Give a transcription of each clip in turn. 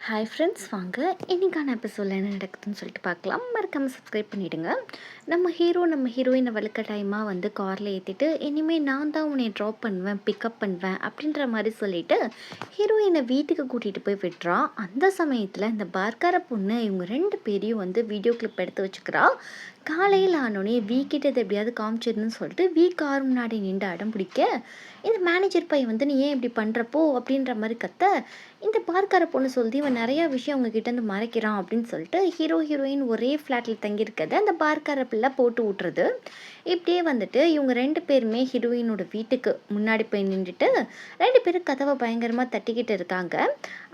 Hi friends, வாங்க இன்றைக்கான எபிசோடில் என்ன நடக்குதுன்னு சொல்லிட்டு பார்க்கலாம். மறக்காமல் சப்ஸ்கிரைப் பண்ணிவிடுங்க. நம்ம ஹீரோயினை வலுக்கட்டாயமாக வந்து காரில் ஏற்றிட்டு இனிமேல் நான் தான் உன்னை ட்ராப் பண்ணுவேன், பிக்கப் பண்ணுவேன் அப்படின்ற மாதிரி சொல்லிவிட்டு ஹீரோயினை வீட்டுக்கு கூட்டிகிட்டு போய் விட்டுறான். அந்த சமயத்தில் இந்த பார்க்கார பொண்ணு இவங்க ரெண்டு பேரையும் வந்து வீடியோ கிளிப் எடுத்து வச்சுக்கிறா. காலையில் ஆனோடனே கிட்ட இதை எப்படியாவது காமிச்சிருன்னு சொல்லிட்டு கார் முன்னாடி நின்று அடம் பிடிக்க, இந்த மேனேஜர் பையன் வந்து நீ ஏன் இப்படி பண்ணுறப்போ அப்படின்ற மாதிரி கத்த, இந்த பார்க்கார பொண்ணு சொல்லுது இவன் நிறையா விஷயம் அவங்கக்கிட்ட இருந்து மறைக்கிறான் அப்படின்னு சொல்லிட்டு ஹீரோயின் ஒரே ஃப்ளாட்டில் தங்கியிருக்கதை அந்த பார்க்கார பிள்ளை போட்டு விட்றது. இப்படியே வந்துட்டு இவங்க ரெண்டு பேருமே ஹீரோயினோட வீட்டுக்கு முன்னாடி போய் நின்றுட்டு ரெண்டு பேரும் கதவை பயங்கரமாக தட்டிக்கிட்டு இருக்காங்க.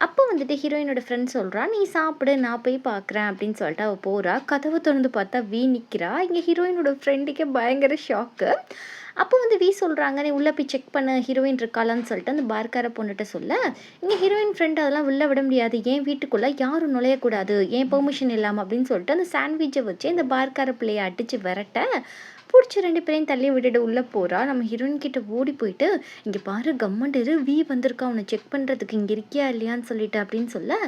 அப்போ வந்துட்டு ஹீரோயினோட ஃப்ரெண்ட் சொல்கிறா, நீ சாப்பிடு, நான் போய் பார்க்குறேன் அப்படின்னு சொல்லிட்டு அவள் போகிறா. கதவை திறந்து பார்த்தா நிற்கிறா. இங்கே ஹீரோயினோட ஃப்ரெண்டுக்கே பயங்கர ஷாக்கு. அப்போ வந்து சொல்கிறாங்க, நீ உள்ளே போய் செக் பண்ண ஹீரோயின் இருக்காளான்னு சொல்லிட்டு அந்த பார்க்கார பொண்ணுகிட்ட சொல்ல, இங்கே ஹீரோயின் ஃப்ரெண்ட் அதெல்லாம் உள்ளே விட முடியாது, ஏன் வீட்டுக்குள்ளே யாரும் நுழையக்கூடாது, ஏன் பெர்மிஷன் இல்லாமல் அப்படின்னு சொல்லிட்டு அந்த சாண்ட்விட்சை வச்சு இந்த பார்க்கார பிள்ளையை அடித்து விரட்ட பிடிச்சி ரெண்டு பேரையும் தள்ளி விட்டுட்டு உள்ளே போகிறா. நம்ம ஹீரோயின் கிட்ட ஓடி போயிட்டு, இங்கே பாரு கம்மண்டரு வந்திருக்கா அவனை செக் பண்ணுறதுக்கு, இங்கே இருக்கியா இல்லையான்னு சொல்லிட்டு அப்படின்னு சொல்ல,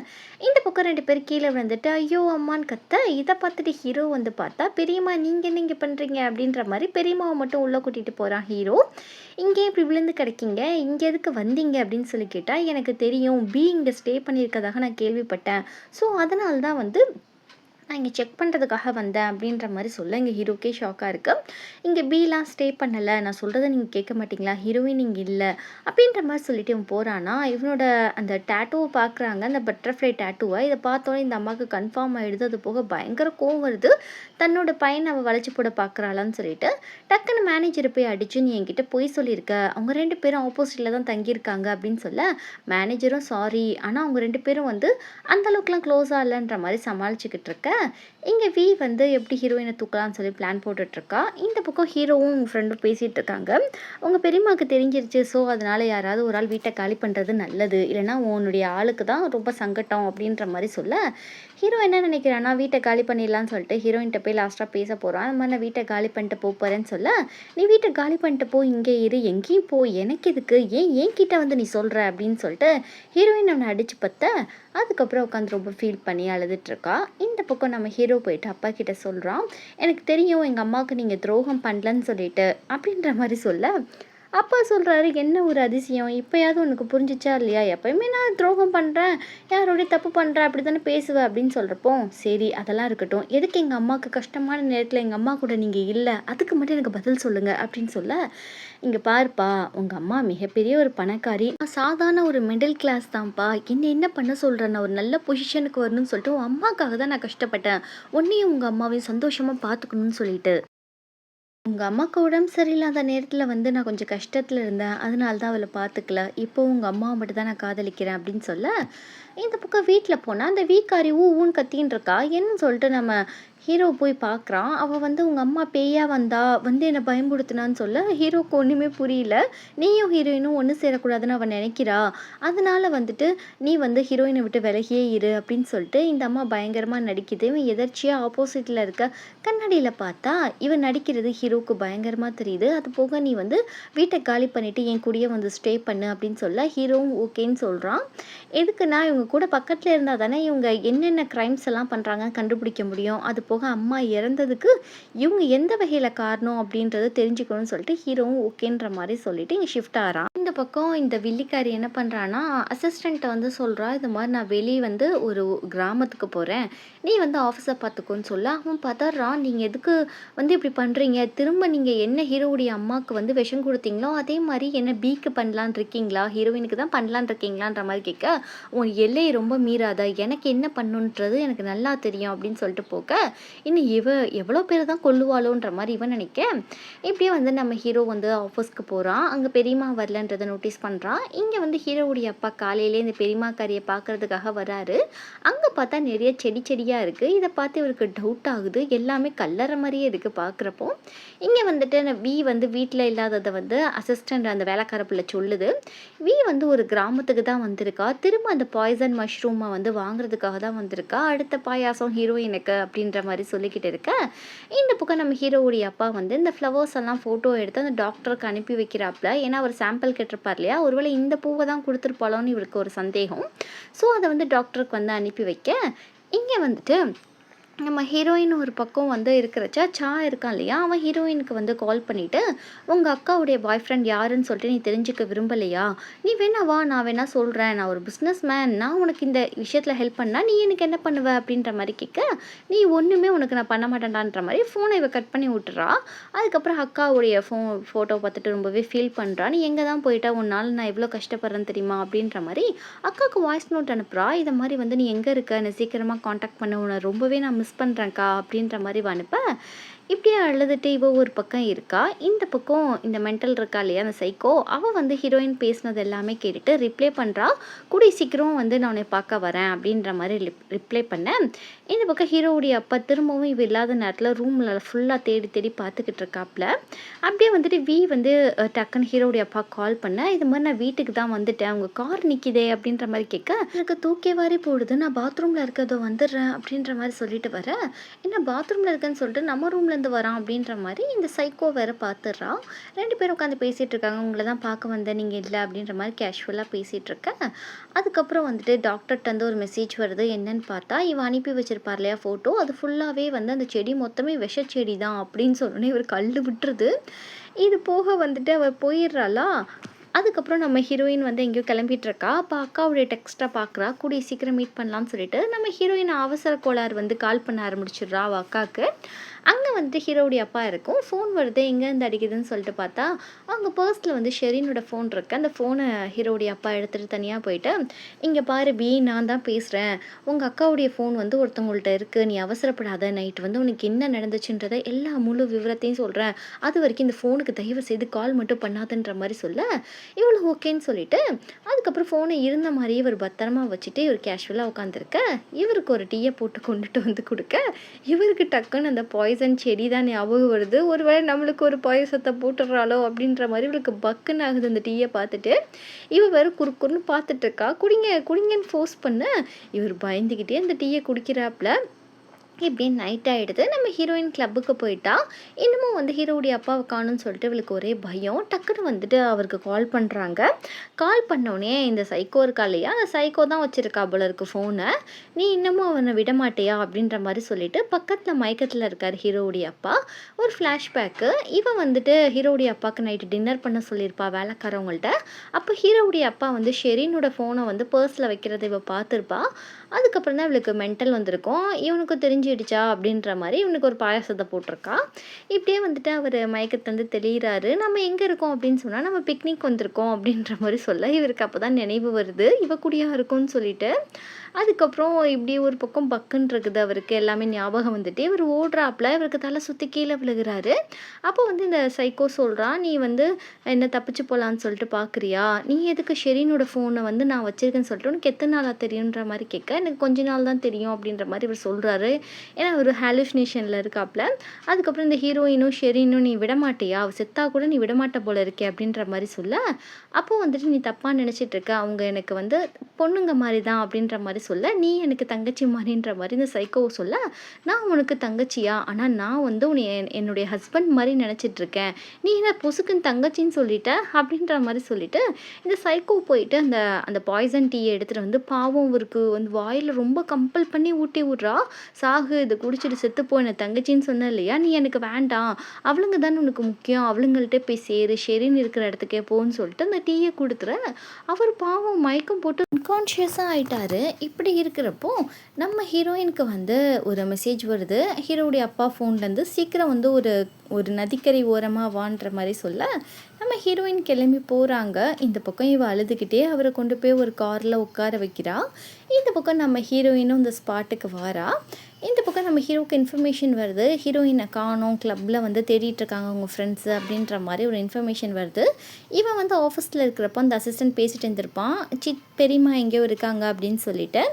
இந்த பக்கம் ரெண்டு பேர் கீழே விழுந்துட்டு ஐயோ அம்மான்னு கத்த. இதை பார்த்துட்டு ஹீரோ வந்து பார்த்தா, பெரியம்மா நீங்கள் என்ன இங்கே பண்ணுறீங்க அப்படின்ற மாதிரி பெரியம்மாவை மட்டும் உள்ளே கூட்டிகிட்டு போகிறான் ஹீரோ. இங்கே இப்படி விழுந்து கிடைக்கிங்க, இங்கே எதுக்கு வந்தீங்க அப்படின்னு சொல்லி கேட்டால், எனக்கு தெரியும் இங்கே ஸ்டே பண்ணியிருக்கதாக நான் கேள்விப்பட்டேன், ஸோ அதனால தான் வந்து நான் இங்கே செக் பண்ணுறதுக்காக வந்தேன் அப்படின்ற மாதிரி சொல்ல, இங்கே ஹீரோக்கே ஷாக்காக இருக்குது. இங்கே பிலாம் ஸ்டே பண்ணலை, நான் சொல்கிறத நீங்கள் கேட்க மாட்டிங்களா, ஹீரோயின் இங்கே இல்லை அப்படின்ற மாதிரி சொல்லிட்டு இவன் போகிறானா. இவனோட அந்த டேட்டூவை பார்க்குறாங்க, அந்த பட்டர்ஃப்ளை டேட்டூவை. இதை பார்த்தோன்னே இந்த அம்மாவுக்கு கன்ஃபார்ம் ஆகிடுது. அது போக பயங்கர கோவம் வருது, தன்னோட பையனை அவள் வளைச்சி போட பார்க்குறாளான்னு சொல்லிட்டு டக்குன்னு மேனேஜரை போய் அடிச்சு, நீ என்கிட்ட போய் சொல்லியிருக்க, அவங்க ரெண்டு பேரும் ஆப்போசிட்டில் தான் தங்கியிருக்காங்க அப்படின்னு சொல்ல, மேனேஜரும் சாரி, ஆனால் அவங்க ரெண்டு பேரும் வந்து அந்தளவுக்குலாம் க்ளோஸாக இல்லைன்ற மாதிரி சமாளிச்சுக்கிட்டு இருக்க. இங்கே வந்து எப்படி ஹீரோயினை தூக்கலாம்னு சொல்லி பிளான் போட்டுட்ருக்கா. இந்த பக்கம் ஹீரோவும் ஃப்ரெண்டும் பேசிகிட்டு இருக்காங்க. உங்கள் பெரியம்மாவுக்கு தெரிஞ்சிருச்சு, ஸோ அதனால் யாராவது ஒரு ஆள் வீட்டை காலி பண்ணுறது நல்லது, இல்லைனா உன்னுடைய ஆளுக்கு தான் ரொம்ப சங்கட்டம் அப்படின்ற மாதிரி சொல்ல, ஹீரோ என்ன நினைக்கிறான்னா வீட்டை காலி பண்ணிடலான்னு சொல்லிட்டு ஹீரோயின்கிட்ட போய் லாஸ்ட்டாக பேச போகிறான். அந்த மாதிரி நான் வீட்டை காலி பண்ணிட்டு போகிறேன்னு சொல்ல, நீ வீட்டை காலி பண்ணிட்டு போ, இங்கே இரு, எங்கேயும் போ, எனக்கு எதுக்கு, ஏன் கிட்ட வந்து நீ சொல்கிற அப்படின்னு சொல்லிட்டு ஹீரோயின் அவனை அடிச்சு பத்த. அதுக்கப்புறம் உட்காந்து ரொம்ப ஃபீல் பண்ணி அழுதுட்ருக்கா. இந்த பக்கம் நம்ம ஹீரோ போயிட்டு அப்பா கிட்ட சொல்கிறான், எனக்கு தெரியும் எங்கள் அம்மாவுக்கு நீங்கள் துரோகம் பண்ணலன்னு சொல்லிட்டு அப்படின்ற மாதிரி சொல்ல, அப்பா சொல்கிறாரு, என்ன ஒரு அதிசயம், இப்போயாவது உனக்கு புரிஞ்சிச்சா இல்லையா, எப்போயுமே நான் துரோகம் பண்ணுறேன், யாரோடைய தப்பு பண்ணுறேன் அப்படி தானே பேசுவேன் அப்படின்னு சொல்கிறப்போ, சரி அதெல்லாம் இருக்கட்டும், எதுக்கு எங்கள் அம்மாவுக்கு கஷ்டமான நேரத்தில் எங்கள் அம்மா கூட நீங்கள் இல்லை, அதுக்கு மட்டும் எனக்கு பதில் சொல்லுங்கள் அப்படின்னு சொல்ல, இங்கே பாருப்பா, உங்கள் அம்மா மிகப்பெரிய ஒரு பணக்காரி, நான் சாதாரண ஒரு மிடில் கிளாஸ் தான்ப்பா, என்ன பண்ண சொல்கிறேன், நான் ஒரு நல்ல பொசிஷனுக்கு வரணும்னு சொல்லிட்டு உன் அம்மாவுக்காக தான் நான் கஷ்டப்பட்டேன், உன்னையும் உங்கள் அம்மாவையும் சந்தோஷமாக பார்த்துக்கணும்னு சொல்லிட்டு, உங்கள் அம்மாவுக்கு உடம்பு சரியில்லாத நேரத்தில் வந்து நான் கொஞ்சம் கஷ்டத்தில் இருந்தேன், அதனால தான் அவளை பார்த்துக்கல, இப்போ உங்கள் அம்மாவை மட்டும் தான் நான் காதலிக்கிறேன் அப்படின்னு சொல்ல, இந்த பக்கம் வீட்டில் போனால் அந்த வீக்காரி ஊன்னு கத்தின்னு இருக்கா. என்னன்னு சொல்லிட்டு நம்ம ஹீரோ போய் பார்க்குறான். அவள் வந்து உங்கள் அம்மா பேயா வந்தா வந்து என்னை பயன்படுத்தினான்னு சொல்ல, ஹீரோக்கு ஒன்றுமே புரியல. நீயும் ஹீரோயினும் ஒன்று சேரக்கூடாதுன்னு அவன் நினைக்கிறா, அதனால வந்துட்டு நீ வந்து ஹீரோயினை விட்டு விலகியே இரு அப்படின்னு சொல்லிட்டு இந்த அம்மா பயங்கரமாக நடிக்குது. இவன் எதர்ச்சியாக ஆப்போசிட்டில் இருக்க கண்ணாடியில் பார்த்தா இவன் நடிக்கிறது ஹீரோவுக்கு பயங்கரமாக தெரியுது. அது போக நீ வந்து வீட்டை காலி பண்ணிவிட்டு என் கூடயே வந்து ஸ்டே பண்ணு அப்படின்னு சொல்ல, ஹீரோவும் ஓகேன்னு சொல்கிறான். எதுக்குன்னா இவங்க கூட பக்கத்தில் இருந்தால் தானே இவங்க என்னென்ன க்ரைம்ஸ் எல்லாம் பண்ணுறாங்கன்னு கண்டுபிடிக்க முடியும். அது போக அம்மா இறந்ததுக்கு இவங்க எந்த வகையில் காரணம் அப்படின்றத தெரிஞ்சுக்கணும்னு சொல்லிட்டு ஹீரோவும் ஓகேன்ற மாதிரி சொல்லிட்டு இங்கே ஷிஃப்ட் ஆகிறான். இந்த பக்கம் இந்த வில்லிக்காரி என்ன பண்ணுறான்னா அசிஸ்டண்ட்டை வந்து சொல்கிறா, இந்த மாதிரி நான் வெளியே வந்து ஒரு கிராமத்துக்கு போகிறேன், நீ வந்து ஆஃபீஸை பார்த்துக்கோன்னு சொல்ல, அவன் பதறான், நீங்கள் எதுக்கு வந்து இப்படி பண்ணுறீங்க, திரும்ப நீங்கள் என்ன ஹீரோவுடைய அம்மாவுக்கு வந்து விஷம் கொடுத்தீங்களோ அதே மாதிரி என்ன பிக்கு பண்ணலான் இருக்கீங்களா, ஹீரோயினுக்கு தான் பண்ணலான் இருக்கீங்களான்ற மாதிரி கேட்க, உன் எல்லையை ரொம்ப மீறாத, எனக்கு என்ன பண்ணுன்றது எனக்கு நல்லா தெரியும் அப்படின்னு சொல்லிட்டு போக, இன்னும் எவ்வளோ பேர் தான் கொல்லுவாளோன்ற மாதிரி இவன் நினைக்க, இப்படியே வந்து நம்ம ஹீரோ வந்து ஆஃபீஸ்க்கு போகிறான். அங்கே பெரியம்மா வரலன்றதை நோட்டீஸ் பண்ணுறான். இங்கே வந்து ஹீரோவுடைய அப்பா காலையிலே இந்த பெரியம்மாக்காரியை பார்க்கறதுக்காக வராரு. அங்கே பார்த்தா நிறைய செடியாக இருக்குது. இதை பார்த்து இவருக்கு டவுட் ஆகுது, எல்லாமே கல்லற மாதிரியே இருக்குது பார்க்குறப்போ. இங்கே வந்துட்டு வந்து வீட்டில் இல்லாததை வந்து அசிஸ்டண்ட் அந்த வேலைக்கார பிள்ளை சொல்லுது. வந்து ஒரு கிராமத்துக்கு தான் வந்திருக்கா, திரும்ப அந்த பாய்சன் மஷ்ரூமை வந்து வாங்குறதுக்காக தான் வந்திருக்கா, அடுத்த பாயாசம் ஹீரோயினுக்கு அப்படின்ற மாதிரி சொல்லிக்கிட்டு இருக்க, இந்த பக்கம் நம்ம ஹீரோவுடைய அப்பா வந்து இந்த ஃப்ளவர்ஸ் எல்லாம் ஃபோட்டோ எடுத்து அந்த டாக்டருக்கு அனுப்பி வைக்கிறாப்புல. ஏன்னா அவர் சாம்பிள் கேட்டிருப்பார் இல்லையா, ஒருவேளை இந்த பூவை தான் கொடுத்துருப்பாளோன்னு இவருக்கு ஒரு சந்தேகம். ஸோ அதை வந்து டாக்டருக்கு வந்து அனுப்பி வைக்க, இங்கே வந்துட்டு நம்ம ஹீரோயின் ஒரு பக்கம் வந்து இருக்கிறச்ச இருக்கான் இல்லையா, அவன் ஹீரோயினுக்கு வந்து கால் பண்ணிவிட்டு, உங்கள் அக்காவுடைய பாய் ஃப்ரெண்ட் யாருன்னு சொல்லிட்டு நீ தெரிஞ்சுக்க விரும்பலையா, நீ வேணா வா, நான் வேணா சொல்கிறேன், நான் ஒரு பிஸ்னஸ் மேன், நான் உனக்கு இந்த விஷயத்தில் ஹெல்ப் பண்ணால் நீ எனக்கு என்ன பண்ணுவ அப்படின்ற மாதிரி கேட்க, நீ ஒன்றுமே உனக்கு நான் பண்ண மாட்டேன்டான்ற மாதிரி ஃபோனை இவ கட் பண்ணி விட்டுறா. அதுக்கப்புறம் அக்காவுடைய ஃபோட்டோ பார்த்துட்டு ரொம்பவே ஃபீல் பண்ணுறா. நீ எங்கே தான் போயிட்டா, உன்னால் நான் எவ்வளோ கஷ்டப்படுறேன்னு தெரியுமா அப்படின்ற மாதிரி அக்காவுக்கு வாய்ஸ் நோட் அனுப்புகிறா. இதை மாதிரி வந்து நீ எங்கே இருக்க, என்னை சீக்கிரமாக காண்டாக்ட் பண்ண, உன்னை ரொம்பவே நான் மிஸ் பண்ணுறேன்க்கா அப்படின்ற மாதிரி அனுப்ப, இப்படியே அழுதுட்டு இவ ஒரு பக்கம் இருக்கா. இந்த பக்கம் இந்த மென்டல் இருக்கா இல்லையா, அந்த சைக்கோ, அவள் வந்து ஹீரோயின் பேசினது எல்லாமே கேட்டுட்டு ரிப்ளை பண்ணுறா. கூடிய சீக்கிரம் வந்து நான் உன்னை பார்க்க வரேன் அப்படின்ற மாதிரி ரிப்ளை பண்ணேன். இந்த பக்கம் ஹீரோவுடைய அப்பா திரும்பவும் இவ இல்லாத நேரத்தில் ரூமில் ஃபுல்லாக தேடி தேடி பார்த்துக்கிட்டு இருக்காப்புல. அப்படியே வந்துட்டு வந்து டக்குன்னு ஹீரோவுடைய அப்பா கால் பண்ண, இது மாதிரி நான் வீட்டுக்கு தான் வந்துட்டேன், உங்கள் கார் நிற்கிதே அப்படின்ற மாதிரி கேட்க, எனக்கு தூக்கி வாரி போடுது, நான் பாத்ரூமில் இருக்கிறதோ வந்துடுறேன் அப்படின்ற மாதிரி சொல்லிட்டு வரேன். என்ன பாத்ரூமில் இருக்கேன்னு சொல்லிட்டு நம்ம ரூம்லேருந்து வரான் அப்படின்ற மாதிரி இந்த சைக்கோ வேற பார்த்துடுறான். 2 பேரும் உட்காந்து பேசிகிட்டு இருக்காங்க. உங்களை தான் பார்க்க வந்தேன், நீங்கள் இல்லை அப்படின்ற மாதிரி கேஷுவலாக பேசிகிட்டு இருக்கேன். அதுக்கப்புறம் வந்துட்டு டாக்டர்கிட்ட வந்து ஒரு மெசேஜ் வருது. என்னன்னு பார்த்தா, இவன் அனுப்பி வச்சிருப்பார் இல்லையா ஃபோட்டோ, அது ஃபுல்லாகவே வந்து அந்த செடி மொத்தமே விஷச்செடி தான் அப்படின்னு சொன்னோன்னே இவர் கல் விட்டுருது. இது போக வந்துட்டு அவள் போயிடுறாளா. அதுக்கப்புறம் நம்ம ஹீரோயின் வந்து எங்கேயோ கிளம்பிட்டுருக்கா. அப்போ அக்காவுடைய டெக்ஸ்ட்டாக பார்க்குறா. கூடிய சீக்கிரம் மீட் பண்ணலான்னு சொல்லிட்டு நம்ம ஹீரோயின் அவசர கோளாறு வந்து கால் பண்ண ஆரம்பிச்சிடுறா அவள் அக்காவுக்கு. அங்கே வந்துட்டு ஹீரோவுடைய அப்பா இருக்கும். ஃபோன் வருது, எங்கேருந்து அடிக்குதுன்னு சொல்லிட்டு பார்த்தா, அவங்க பர்ஸில் வந்து ஷெரீனோட ஃபோன் இருக்குது. அந்த ஃபோனை ஹீரோவுடைய அப்பா எடுத்துகிட்டு தனியாக போயிட்டு, இங்கே பாரு பி, நான் தான் பேசுகிறேன், உங்கள் அக்காவுடைய ஃபோன் வந்து ஒருத்தவங்கள்ட்ட இருக்குது, நீ அவசரப்படாத, நைட் வந்து உனக்கு என்ன நடந்துச்சுன்றதை எல்லா முழு விவரத்தையும் சொல்கிறேன், அது வரைக்கும் இந்த ஃபோனுக்கு தயவு செய்து கால் மட்டும் பண்ணாதுன்ற மாதிரி சொல்ல, இவ்வளோ ஓகேன்னு சொல்லிட்டு அதுக்கப்புறம் ஃபோனை இருந்த மாதிரியே இவர் பத்திரமா வச்சுட்டு இவர் கேஷுவலாக உட்காந்துருக்க, இவருக்கு ஒரு டீயை போட்டு கொண்டுட்டு வந்து கொடுக்க, இவருக்கு டக்குன்னு அந்த பாய்சன் செடி தான் ஞாபகம் வருது. ஒருவேளை நம்மளுக்கு ஒரு பாயசத்தை போட்டுடுறாளோ அப்படின்ற மாதிரி இவளுக்கு பக்குன்னு ஆகுது அந்த டீயை பார்த்துட்டு. இவ வேற குறுக்குன்னு பார்த்துட்டு இருக்கா. குடிங்க குடிங்கன்னு ஃபோர்ஸ் பண்ண, இவர் பயந்துக்கிட்டே அந்த டீயை குடிக்கிறாப்புல. இப்படியே நைட் ஆகிடுது. நம்ம ஹீரோயின் கிளப்புக்கு போயிட்டா. இன்னமும் வந்து ஹீரோவுடைய அப்பாவை காணும்னு சொல்லிட்டு இவளுக்கு ஒரே பயம். டக்குன்னு வந்துட்டு அவருக்கு கால் பண்ணுறாங்க. கால் பண்ணோடனே இந்த சைக்கோ இருக்கா இல்லையா, அந்த சைக்கோ தான் வச்சுருக்கா போல இருக்கு ஃபோனை. நீ இன்னமும் அவனை விட மாட்டியா அப்படின்ற மாதிரி சொல்லிட்டு பக்கத்தில் மயக்கத்தில் இருக்கார் ஹீரோவுடைய அப்பா. ஒரு ஃப்ளாஷ்பேக்கு, இவன் வந்துட்டு ஹீரோவுடைய அப்பாவுக்கு நைட்டு டின்னர் பண்ண சொல்லியிருப்பா வேலைக்காரவங்கள்ட்ட. அப்போ ஹீரோவுடைய அப்பா வந்து ஷெரீனோட ஃபோனை வந்து பர்ஸில் வைக்கிறத இவ பார்த்துருப்பா. அதுக்கப்புறம் தான் இவளுக்கு மென்டல் வந்திருக்கும். இவனுக்கு தெரிஞ்சிடுச்சா அப்படின்ற மாதிரி இவனுக்கு ஒரு பாயாசத்தை போட்டிருக்கா. இப்படியே வந்துட்டு அவர் மயக்கத்தை தெளிகிறாரு. நம்ம எங்கே இருக்கோம் அப்படின்னு சொன்னால், நம்ம பிக்னிக் வந்திருக்கோம் அப்படின்ற மாதிரி சொல்ல, இவருக்கு அப்போ தான் நினைவு வருது இவ கூடியாக இருக்கும்னு சொல்லிட்டு. அதுக்கப்புறம் இப்படி ஒரு பக்கம் பக்குன்னு இருக்குது அவருக்கு, எல்லாமே ஞாபகம் வந்துட்டு இவர் ஓடுறாப்புல, இவருக்கு தலை சுற்றி கீழே விழுகிறாரு. அப்போ வந்து இந்த சைக்கோ சொல்கிறான், நீ வந்து என்ன தப்பிச்சு போகலான்னு சொல்லிட்டு பார்க்குறியா, நீ எதுக்கு ஷெரீனோட ஃபோனை வந்து நான் வச்சுருக்கேன்னு சொல்லிட்டு உனக்கு எத்தனை நாளாக தெரியுன்ற மாதிரி கேட்க, எனக்கு கொஞ்ச நாள் தான் தெரியும் அப்படின்ற மாதிரி இவர் சொல்கிறாரு. ஏன்னா ஒரு ஹாலுசினேஷனில் இருக்காப்புல. அதுக்கப்புறம் இந்த ஹீரோயினும் ஷெரீனும், நீ விடமாட்டியா, அவள் செத்தா கூட நீ விடமாட்ட போல இருக்கே அப்படின்ற மாதிரி சொல்ல, அப்போ வந்துட்டு நீ தப்பாக நினச்சிட்டு இருக்க, அவங்க எனக்கு வந்து பொண்ணுங்க மாதிரி தான் அப்படின்ற மாதிரி சொல்ல, நீ எனக்கு தங்கச்சி மாதிரின்ற மாதிரி இந்த சைக்கோவை சொல்ல, நான் உனக்கு தங்கச்சியா, ஆனால் நான் வந்து உன்னை என்னுடைய ஹஸ்பண்ட் மாதிரி நினச்சிட்டு இருக்கேன், நீ என்ன பொசுக்குன்னு தங்கச்சின்னு சொல்லிட்ட அப்படின்ற மாதிரி சொல்லிட்டு இந்த சைக்கோ போயிட்டு அந்த அந்த பாய்சன் டீயை எடுத்துகிட்டு வந்து பாவம் இவருக்கு வந்து வாயில் ரொம்ப கம்பல் பண்ணி ஊட்டி விட்றா. சாகு, இதை குடிச்சிட்டு செத்துப்போ, என்னை தங்கச்சின்னு சொன்ன இல்லையா, நீ எனக்கு வேண்டாம், அவளுங்க தானே உனக்கு முக்கியம், அவளுங்கள்ட்ட போய் சேரு, ஷெரின்னு இருக்கிற இடத்துக்கே போன்னு சொல்லிட்டு அந்த டீயை கொடுத்துற. அவர் பாவம் மயக்கம் போட்டு அன்கான்ஷியஸாக ஆயிட்டாரு. இப்படி இருக்கிறப்போ நம்ம ஹீரோயினுக்கு வந்து ஒரு மெசேஜ் வருது. ஹீரோவுடைய அப்பா ஃபோன்லேருந்து சீக்கிரம் வந்து ஒரு ஒரு நதிக்கரை ஓரமாக வான்ற மாதிரி சொல்ல, நம்ம ஹீரோயின் கிளம்பி போகிறாங்க. இந்த பக்கம் இவ அழுதுகிட்டே அவரை கொண்டு போய் ஒரு காரில் உட்கார வைக்கிறா. இந்த பக்கம் நம்ம ஹீரோயினும் இந்த ஸ்பாட்டுக்கு வாரா. இந்த பக்கம் நம்ம ஹீரோவுக்கு இன்ஃபர்மேஷன் வருது, ஹீரோயினை காணோம், கிளப்பில் வந்து தேடிட்டு இருக்காங்க அவங்க ஃப்ரெண்ட்ஸு அப்படின்ற மாதிரி ஒரு இன்ஃபர்மேஷன் வருது. இவன் வந்து ஆஃபீஸில் இருக்கிறப்போ அந்த அசிஸ்டன்ட் பேசிட்டு இருந்திருப்பான், பெரியம்மா எங்கேயோ இருக்காங்க அப்படின்னு சொல்லிட்டு.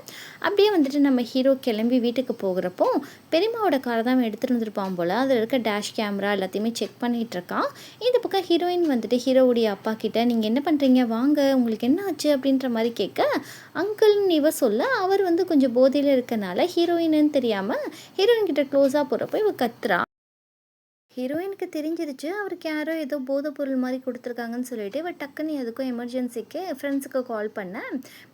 அப்படியே வந்துட்டு நம்ம ஹீரோ கிளம்பி வீட்டுக்கு போகிறப்போ பெரியம்மாவோட காரை தான் எடுத்துகிட்டு வந்துருப்பான் போல். அதில் இருக்க டேஷ் கேமரா எல்லாத்தையுமே செக் பண்ணிகிட்டு இருக்கான். இந்த பக்கம் ஹீரோயின் வந்துட்டு ஹீரோவுடைய அப்பா கிட்ட, நீங்கள் என்ன பண்ணுறீங்க, வாங்க, உங்களுக்கு என்ன ஆச்சு அப்படின்ற மாதிரி கேட்க, அங்கிள்னு இவ சொல்ல, அவர் வந்து கொஞ்சம் போதையில் இருக்கனால ஹீரோயின்னு தெரியாமல் ஹீரோயின் கிட்ட க்ளோஸாக போகிறப்போ இவ கத்துறா. ஹீரோயினுக்கு தெரிஞ்சிருச்சு. அவருக்கு யாரோ ஏதோ போதை பொருள் மாரி குடுத்துருக்காங்கன்னு சொல்லிட்டு, இவ டக்குன்னு எதுக்கும் எமர்ஜென்சிக்கு ஃப்ரெண்ட்ஸுக்கு கால் பண்ண,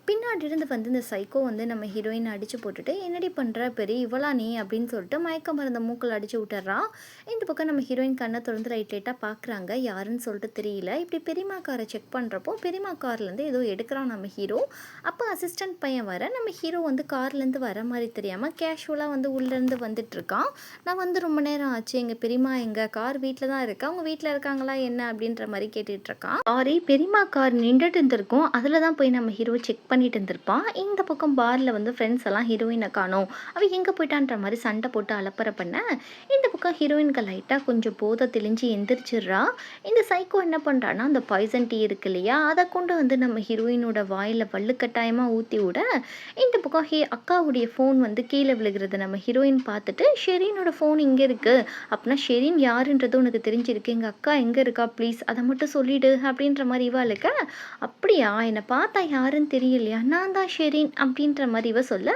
பின்னாடி இருந்து வந்து இந்த சைக்கோ வந்து நம்ம ஹீரோயின அடிச்சு போட்டுட்டு, "என்னடி பண்ற? பெரிய இவளா நீ?" அப்படின்னு சொல்லிட்டு மயக்க மருந்த மூக்குல அடிச்சு விட்டுர்றான். இந்த பக்கம் நம்ம ஹீரோயின் கண்ண தொறந்து லைட்டா பார்க்குறாங்க. யாருன்னு சொல்லிட்டு தெரியல. இப்படி பெரியம்மா கார செக் பண்றப்போ, பெரியம்மா கார்லேருந்து ஏதோ எடுக்குறான் நம்ம ஹீரோ. அப்போ அசிஸ்டன்ட் பையன் வர, நம்ம ஹீரோ வந்து கார்லேருந்து வர மாரி தெரியாம, கேஷுவலா வந்து உள்ளேருந்து வந்துட்டுருக்கான். "நான் வந்து ரொம்ப நேரம் ஆச்சு. எங்க பெரியம்மா எங்க? கார் வீட்ல தான் இருக்கு. அவங்க வீட்ல இருக்காங்களா என்ன?" அப்படின்ற மாரி கேட்டுட்ருக்கான். சாரி, பெரியம்மா கார் நின்னுட்டு இருந்திருக்கும். அதில தான் போய் நம்ம ஹீரோ செக் பண்ணிட்டு இருந்திருப்பான். இந்த பக்கம் பார்ல வந்து ஃப்ரெண்ட்ஸ் எல்லாம் ஹீரோயின காணோம். அவ எங்க போயிட்டான்ற மாரி சண்டை போட்டு அலப்பற பண்ண, இந்த பக்கம் ஹீரோயினுக்கு லைட்டா கொஞ்சம் போதை தெளிஞ்சு எந்திரிச்சிடுறா. இந்த சைக்கோ என்ன பண்றான்னா, அந்த பாய்சன் டீ இருக்கு இல்லையா? அத கொண்டு வந்து நம்ம ஹீரோயினோட வாயில வலுக்கட்டாயமா ஊத்தி விட, இந்த பக்கம் அக்காவுடைய ஃபோன் வந்து கீழ விழுகுறத நம்ம ஹீரோயின் பார்த்துட்டு, "ஷெரீனோட ஃபோன் இங்க இருக்கு. அப்பனா ஷெரீன் யாருன்றது உனக்கு தெரிஞ்சிருக்கு. எங்க அக்கா எங்க இருக்கா? ப்ளீஸ் அத மட்டும் சொல்லிடு" அப்படின்ற மாரி இவளுக்கு, "அப்படியா? என்ன பார்த்தா யாருன்னு தெரியலையா? நான் தான் ஷெரீன்" அப்படின்ற மாரி இவ சொல்ல,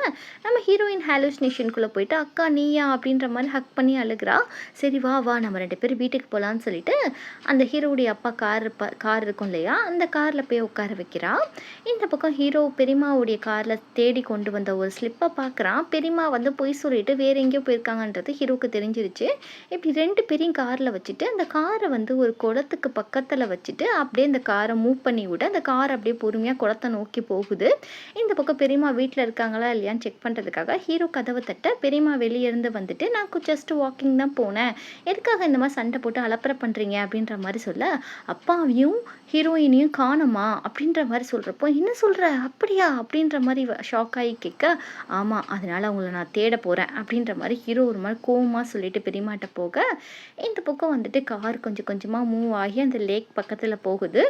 நம்ம ஹீரோயின் ஹாலுசினேஷனுக்குள்ள போயிட்டு, "அக்கா நீயா?" அப்படின்ற மாரி ஹக் பண்ணி அழுகுறா. "சரி வா வா நம்ம 2 பேரும் வீட்டுக்கு போலான்னு" சொல்லிட்டு, அந்த ஹீரோவுடைய அப்பா கார் இருக்கும் இல்லையா? அந்த கார்ல போய் உட்கார வைக்கிறா. இந்த பக்கம் ஹீரோ பெரியம்மாவுடைய கார்ல தேடி கொண்டு வந்த ஒரு ஸ்லிப்ப பார்க்குறான். பெரியம்மா வந்து பொய் சொல்லிட்டு வேற எங்கேயோ போயிருக்காங்கன்றது ஹீரோவுக்கு தெரிஞ்சிருச்சு. இப்படி 2 பேரையும் கார்ல வச்சுட்டு, அந்த கார வந்து ஒரு குளத்துக்கு பக்கத்துல வச்சுட்டு, அப்படியே அந்த கார மூவ் பண்ணி விட, அந்த கார் அப்படியே பொறுமையா குளத்த நோக்கி போகுது. இந்த பக்கம் பெரியம்மா வீட்ல இருக்காங்களா இல்லையான்னு செக் பண்றதுக்காக ஹீரோ கதவ தட்ட, பெரியம்மா வெளிய இருந்து வந்துட்டு, "நான் ஜஸ்ட் வாக்கிங் தான் போனேன். எதுக்காக இந்த மாரி சண்டை போட்டு அலப்பற பண்றீங்க?" அப்படின்ற மாரி சொல்ல, அப்பாவையும் ஹீரோயினையும் காணோமா? அப்படின்ற மாரி சொல்றப்போ, "என்ன சொல்ற? அப்படியா?" அப்படின்ற மாரி இவ ஷாக் ஆகி கேட்க, "ஆமா. அதனால அவங்கள நான் தேட போறேன்." அப்படின்ற மாரி ஹீரோ ஒரு மாரி கோவமா சொல்லிட்டு பெரியம்மாட்ட போக, இந்த பக்கம் வந்துட்டு கார் கொஞ்சம் கொஞ்சமா மூவ் ஆகி அந்த லேக் பக்கத்துல போகுது.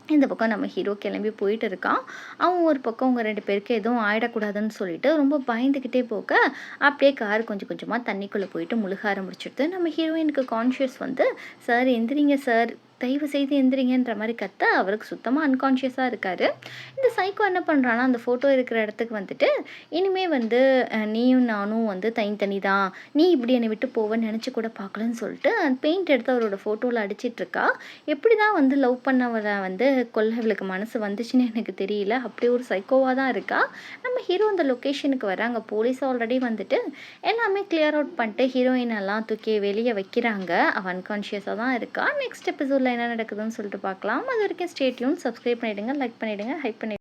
இந்த பக்கம் நம்ம ஹீரோ கிளம்பி போயிட்டு இருக்கான். அவன் ஒரு பக்கம் உங்க 2 பேருக்கு எதுவும் ஆயிடக்கூடாதுன்னு சொல்லிட்டு ரொம்ப பயந்துக்கிட்டே போக, அப்படியே கார் கொஞ்சம் கொஞ்சமா தண்ணிக்குள்ள போயிட்டு முழுக ஆரம்பிச்சுடுது. நம்ம ஹீரோயினுக்கு கான்ஷியஸ் வந்து, "சார் எந்திரிங்க சார். தயவு செய்து எந்திரிங்கன்ற" மாரி கத்த, அவருக்கு சுத்தமா அன்கான்ஷியஸா இருக்காரு. இந்த சைக்கோ என்ன பண்றான்னா, அந்த ஃபோட்டோ இருக்கிற இடத்துக்கு வந்துட்டு, "இனிமே வந்து நீயும் நானும் வந்து தனி தான். நீ இப்படி என்னை விட்டு போவன்னு நெனச்சு கூட பார்க்கலன்னு" சொல்லிட்டு, பெயிண்ட் எடுத்து அவரோட ஃபோட்டோல அடிச்சிட்டுருக்கா. எப்படி தான் வந்து லவ் பண்ணவள வந்து கொல்ல இவளுக்கு மனசு வந்துச்சுன்னு எனக்கு தெரியல. அப்படி ஒரு சைக்கோவா தான் இருக்கா. நம்ம ஹீரோ அந்த லொகேஷனுக்கு வர, அங்க போலீஸ் ஆல்ரெடி வந்துட்டு எல்லாமே கிளியர் அவுட் பண்ணிட்டு ஹீரோயின் எல்லாம் தூக்கி வெளிய வைக்கிறாங்க. அவ அன்கான்ஷியஸா தான் இருக்கா. நெக்ஸ்ட் எபிசோட்ல என்ன நடக்குதுன்னு சொல்லிட்டு பார்க்கலாம். அது வரைக்கும் ஸ்டே டியூன். சப்ஸ்கிரைப் பண்ணிடுங்க, லைக் பண்ணிடுங்க, ஹைப் பண்ணி